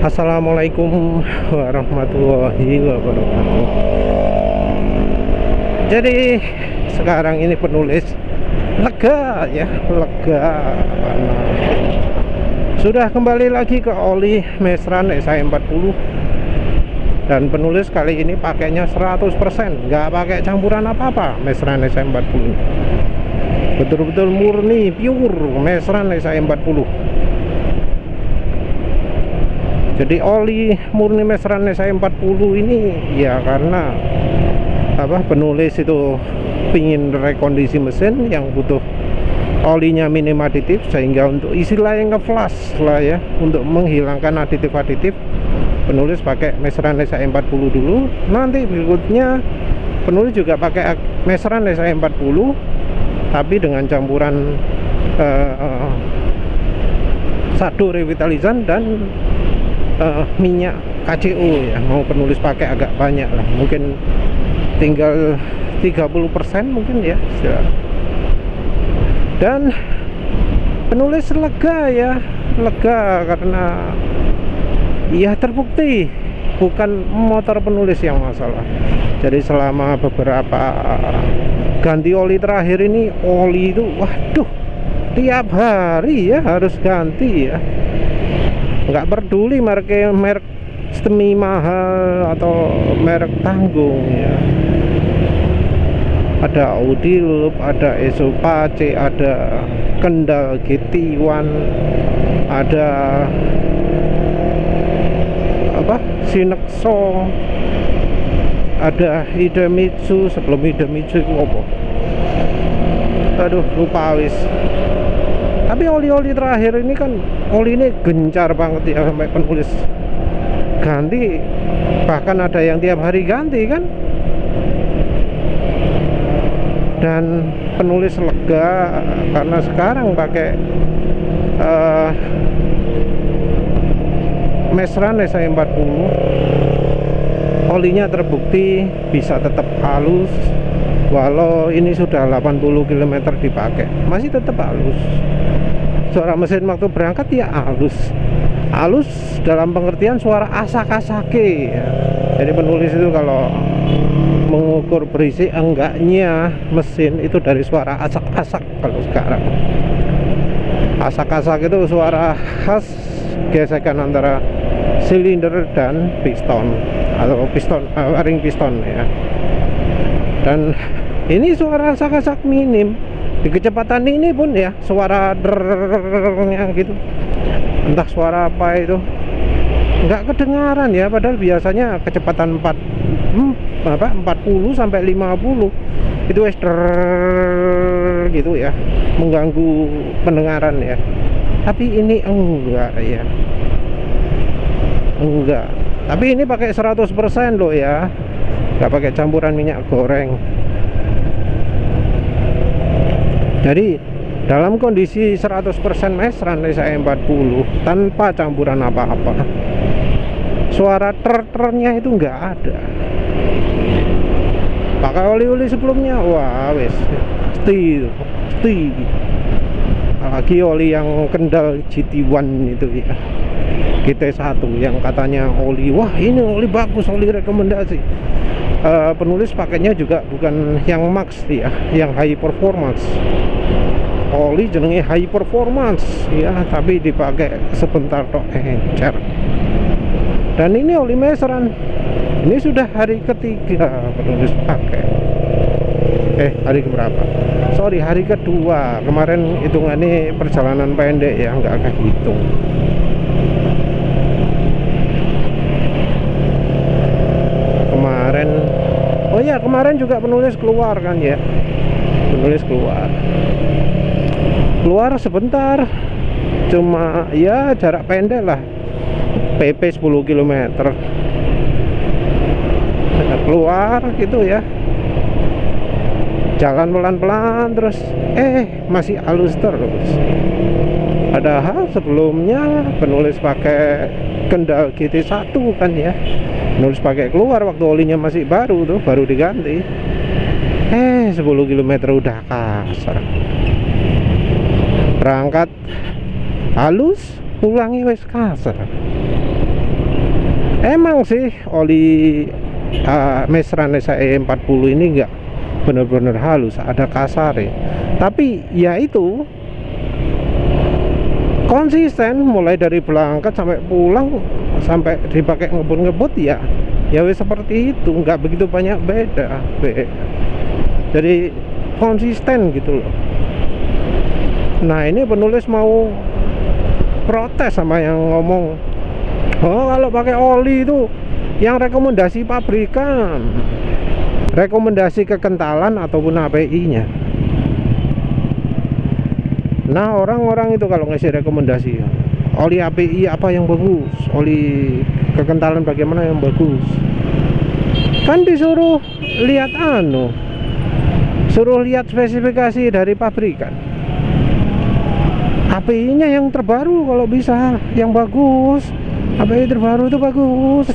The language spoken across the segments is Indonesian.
Assalamualaikum warahmatullahi wabarakatuh. Jadi sekarang ini penulis lega ya, lega karena sudah kembali lagi ke oli Mesran SI40. Dan penulis kali ini pakainya 100%, nggak pakai campuran apa-apa Mesran SI40. Betul-betul murni, pure Mesran SI40. Jadi oli murni Mesran SI40 ini ya karena penulis itu pingin rekondisi mesin yang butuh olinya minim aditif, sehingga untuk istilahnya nge-flush lah ya, untuk menghilangkan aditif-aditif penulis pakai Mesran SI40 dulu. Nanti berikutnya penulis juga pakai Mesran SI40 tapi dengan campuran sado revitalizan dan minyak KCO ya. Mau penulis pakai agak banyak lah, mungkin tinggal 30% mungkin ya. Dan penulis lega ya, lega karena ya terbukti bukan motor penulis yang masalah. Jadi selama beberapa ganti oli terakhir ini, oli itu waduh tiap hari ya harus ganti ya. Nggak peduli merek semi mahal atau merek tanggung ya. Ada Audi Loop, ada Esopace, ada Kendal GT1, ada Shinexo, ada Idemitsu. Sebelum Idemitsu itu apa? Aduh lupa wis. Tapi oli-oli terakhir ini kan, oli ini gencar banget ya, sampai penulis ganti, bahkan ada yang tiap hari ganti kan. Dan penulis lega karena sekarang pakai Mesran SI40. Olinya terbukti bisa tetap halus, walau ini sudah 80 km dipakai, masih tetap halus. Suara mesin waktu berangkat ya halus dalam pengertian suara asak-asake ya. Jadi penulis itu kalau mengukur berisi enggaknya mesin itu dari suara asak-asak. Kalau sekarang asak-asak itu suara khas gesekan antara silinder dan piston atau ring piston ya. Dan ini suara asak-asak minim. Di kecepatan ini pun ya suara drrrrnya gitu, entah suara apa itu, nggak kedengaran ya. Padahal biasanya kecepatan 40 sampai 50 itu gitu ya, mengganggu pendengaran ya. Tapi ini enggak ya, enggak. Tapi ini pakai 100% loh ya, nggak pakai campuran minyak goreng. Jadi dalam kondisi 100% Mesran SI40 tanpa campuran apa-apa, suara ter-ternya itu nggak ada. Pakai oli-oli sebelumnya, wah wes pasti. Apalagi oli yang Kendal GT1 itu ya, GT1 yang katanya oli, wah ini oli bagus, oli rekomendasi. Penulis pakainya juga bukan yang max ya, yang high performance. Oli jenenge high performance ya, tapi dipakai sebentar tok encer. Dan ini oli Mesran, ini sudah hari ketiga penulis pakai. Hari keberapa? Sorry, hari kedua. Kemarin hitungannya perjalanan pendek ya, nggak kehitung. Kemarin juga penulis keluar kan ya, penulis keluar sebentar, cuma ya jarak pendek lah, PP 10 km keluar gitu ya, jalan pelan-pelan terus masih halus terus. Padahal sebelumnya penulis pakai Kendal GT1 kan ya, penulis pakai keluar waktu olinya masih baru tuh, baru diganti. 10 km udah kasar. Berangkat halus, pulangi wes kasar. Emang sih oli Mesran SAE 40 ini enggak benar-benar halus, ada kasar ya. Tapi ya itu konsisten mulai dari berangkat sampai pulang, sampai dipakai ngebut-ngebut ya. Ya wes seperti itu, nggak begitu banyak beda. Jadi konsisten gitu loh. Nah, ini penulis mau protes sama yang ngomong, oh kalau pakai oli itu yang rekomendasi pabrikan, rekomendasi kekentalan ataupun API-nya. Nah, orang-orang itu kalau ngasih rekomendasi, oli API apa yang bagus, oli kekentalan bagaimana yang bagus, kan disuruh lihat suruh lihat spesifikasi dari pabrikan, API-nya yang terbaru kalau bisa, yang bagus. API terbaru itu bagus,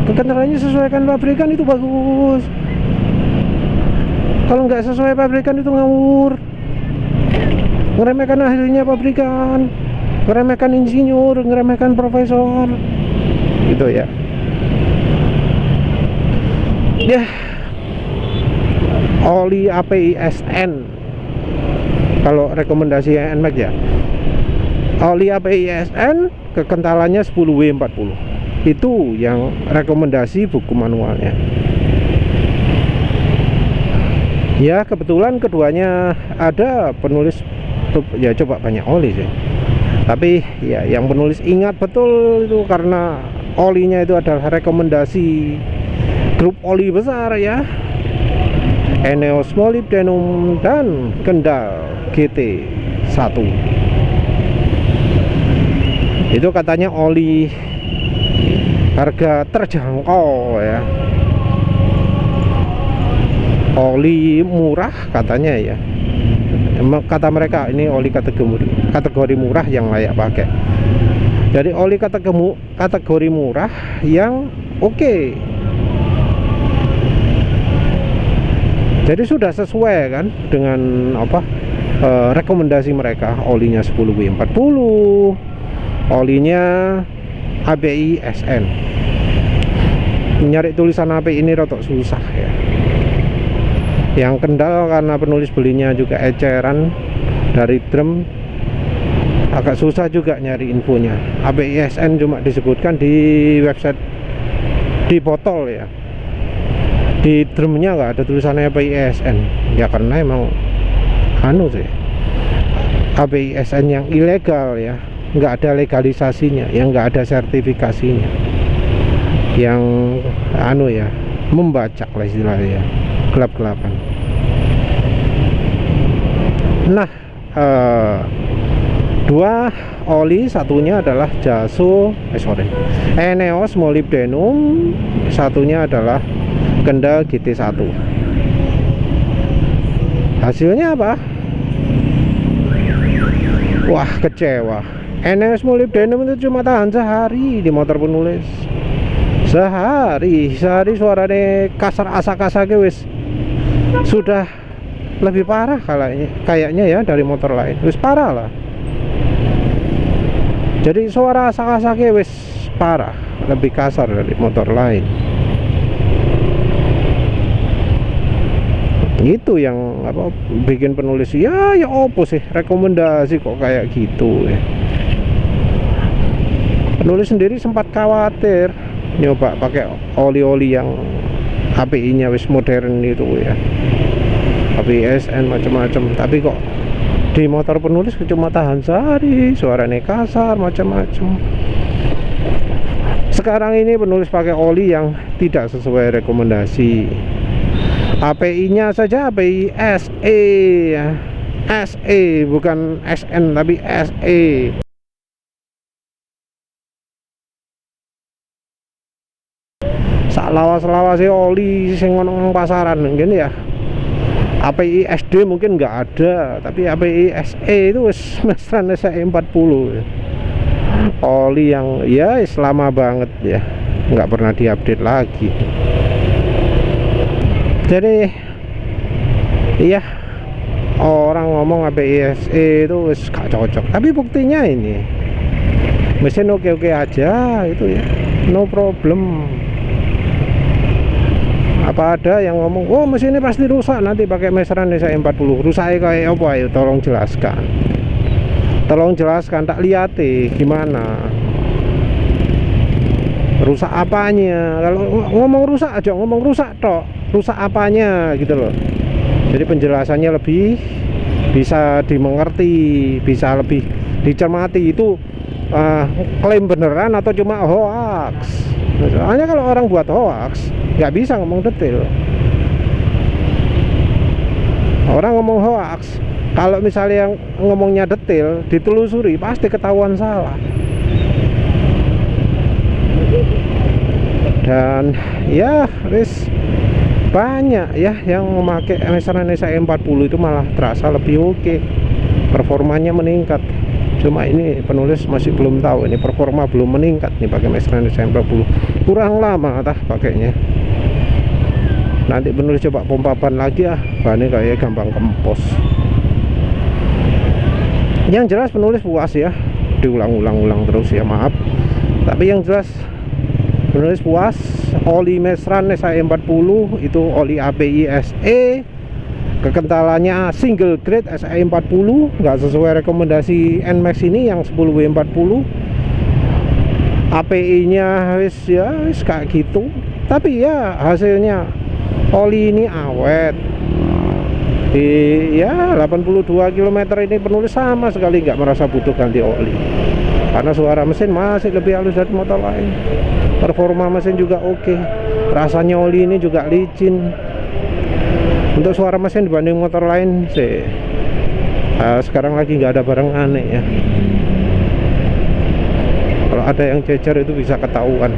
kekentalannya sesuaikan pabrikan itu bagus. Kalau nggak sesuai pabrikan itu ngawur, ngeremehkan ahlinya pabrikan, ngeremehkan insinyur, ngeremehkan profesor, gitu ya. Ya, oli API SN kalau rekomendasi NMAX ya, oli API SN kekentalannya 10W40, itu yang rekomendasi buku manualnya. Ya kebetulan keduanya ada penulis, ya coba banyak oli sih. Tapi ya yang penulis ingat betul itu karena olinya itu adalah rekomendasi grup oli besar ya, Eneos Molybdenum dan Kendal GT1. Itu katanya oli harga terjangkau ya, oli murah katanya ya. Kata mereka ini oli kategori murah yang layak pakai. Jadi oli kategori murah yang oke. Jadi sudah sesuai kan dengan apa rekomendasi mereka. Olinya 10W40, olinya API SN. Nyari tulisan API ini rotok susah ya. Yang Kendal karena penulis belinya juga eceran dari drum, agak susah juga nyari infonya. API SN cuma disebutkan di website di botol ya, di drumnya nggak ada tulisan API SN ya, karena emang sih API SN yang ilegal ya, nggak ada legalisasinya, yang nggak ada sertifikasinya, yang ya membacak lah istilahnya, gelap-gelapan. Nah, dua oli, satunya adalah Eneos Molybdenum, satunya adalah Kendal GT1. Hasilnya apa? Wah, kecewa. Eneos Molybdenum itu cuma tahan sehari di motor penulis. Sehari suaranya kasar asak-asake wis sudah lebih parah kayaknya ya dari motor lain. Wis parah lah. Jadi suara asak-asake wis parah, lebih kasar dari motor lain. Itu yang apa bikin penulis ya opo sih rekomendasi kok kayak gitu ya. Penulis sendiri sempat khawatir nyoba pakai oli-oli yang API-nya wis modern itu ya, API SN macam-macam, tapi kok di motor penulis cuma tahan sehari, suaranya kasar macam-macam. Sekarang ini penulis pakai oli yang tidak sesuai rekomendasi. API-nya saja API SE ya, SE bukan SN tapi SE. Lawas-lawas oli sing ono pasaran ngene ya. API SD mungkin nggak ada, tapi API SE itu Mesran SE 40 ya. Oli yang ya lama banget ya, nggak pernah diupdate lagi. Jadi iya, orang ngomong API SE itu gak cocok, tapi buktinya ini mesin oke-oke aja itu ya, no problem. Apa ada yang ngomong, oh mesin ini pasti rusak nanti pakai Mestran SE40, rusaknya kayak apa ya? Tolong jelaskan, tak lihat gimana rusak apanya. Kalau ngomong rusak aja ngomong rusak tok, rusak apanya gitu loh. Jadi penjelasannya lebih bisa dimengerti, bisa lebih dicermati. Itu klaim beneran atau cuma hoax. Soalnya kalau orang buat hoax nggak bisa ngomong detail. Orang ngomong hoax, kalau misalnya yang ngomongnya detail ditelusuri pasti ketahuan salah. Dan ya wis banyak ya yang memakai Mestran SE40 itu malah terasa lebih oke, performanya meningkat. Cuma ini penulis masih belum tahu ini performa belum meningkat nih pakai Mestran SE40, kurang lama pakainya. Nanti penulis coba pompa ban lagi bannya kayak gampang kempos. Yang jelas penulis puas ya, diulang-ulang terus ya, maaf. Tapi yang jelas penulis puas. Oli Mestran SE40 itu oli API SE, kekentalannya single grade SE40, nggak sesuai rekomendasi NMAX ini yang 10W40. API nya wis kayak gitu, tapi ya hasilnya oli ini awet. Di ya 82 km ini penulis sama sekali nggak merasa butuh ganti oli, karena suara mesin masih lebih halus dari motor lain. Performa mesin juga oke. Rasanya oli ini juga licin. Untuk suara mesin dibanding motor lain sih sekarang lagi nggak ada barang aneh ya. Kalau ada yang cecer itu bisa ketahuan.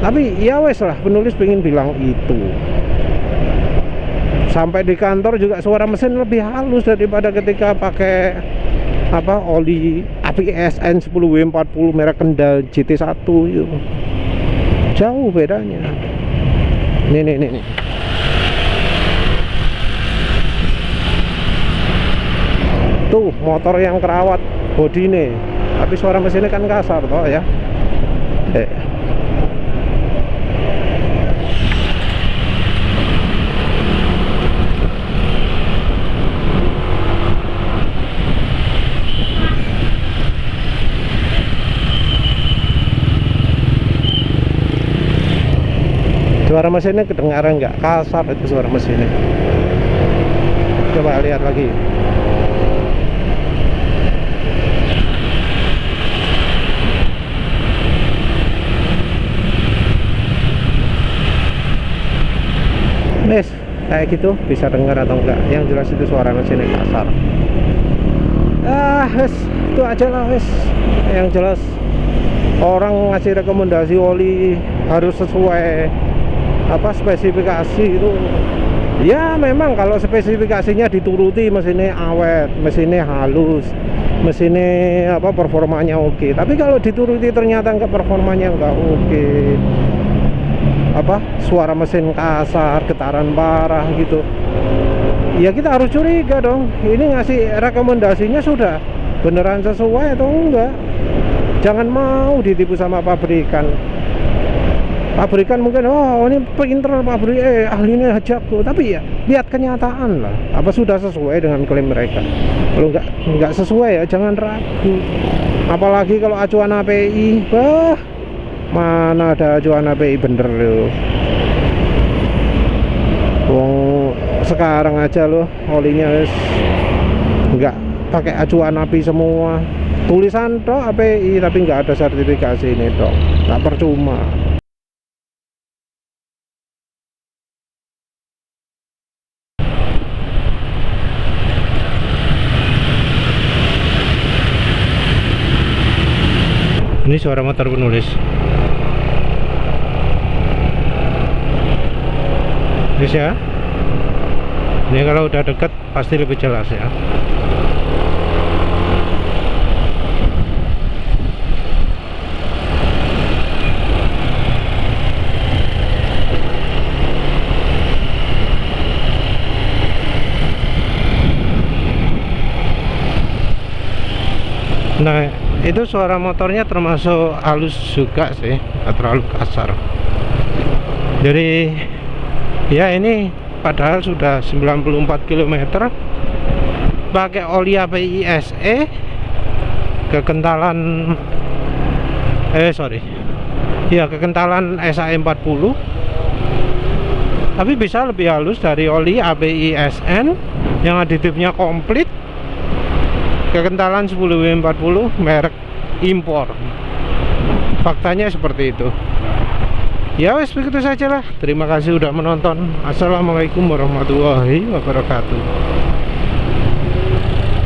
Tapi ya wes lah, penulis pengen bilang itu. Sampai di kantor juga suara mesin lebih halus daripada ketika pakai oli APSN 10W40 merek Kendal GT1 itu. Jauh bedanya. Nih. Tuh motor yang kerawat bodi nih, tapi suara mesinnya kan kasar toh ya. Suara mesinnya kedengaran nggak kasar itu suara mesinnya. Coba lihat lagi. Nes, kayak gitu bisa dengar atau enggak? Yang jelas itu suara mesinnya kasar. Itu aja lah Yang jelas orang ngasih rekomendasi oli harus sesuai spesifikasi itu. Ya memang kalau spesifikasinya dituruti, mesinnya awet, mesinnya halus, mesinnya performanya oke. Tapi kalau dituruti ternyata performanya enggak oke, suara mesin kasar, getaran parah gitu, ya kita harus curiga dong. Ini ngasih rekomendasinya sudah beneran sesuai atau enggak. Jangan mau ditipu sama pabrikan. Pabrikan mungkin ini pinter pabrik, ahlinya jago, tapi ya lihat kenyataan lah, sudah sesuai dengan klaim mereka. Kalau nggak sesuai ya jangan ragu. Apalagi kalau acuan API, mana ada acuan API bener loh. Sekarang aja loh olinya nggak pakai acuan API semua, tulisan toh API tapi nggak ada sertifikasi ini dong, nggak percuma. Ini suara motor penulis. Ini ya. Ini kalau udah dekat pasti lebih jelas ya. Nah, Itu suara motornya termasuk halus juga sih, nggak terlalu kasar. Jadi ya ini padahal sudah 94 km pakai oli API SE, kekentalan kekentalan SAE 40, tapi bisa lebih halus dari oli API SN yang aditifnya komplit, kekentalan 10W40 merek impor. Faktanya seperti itu. Ya wes, begitu saja lah. Terima kasih udah menonton. Assalamualaikum warahmatullahi wabarakatuh.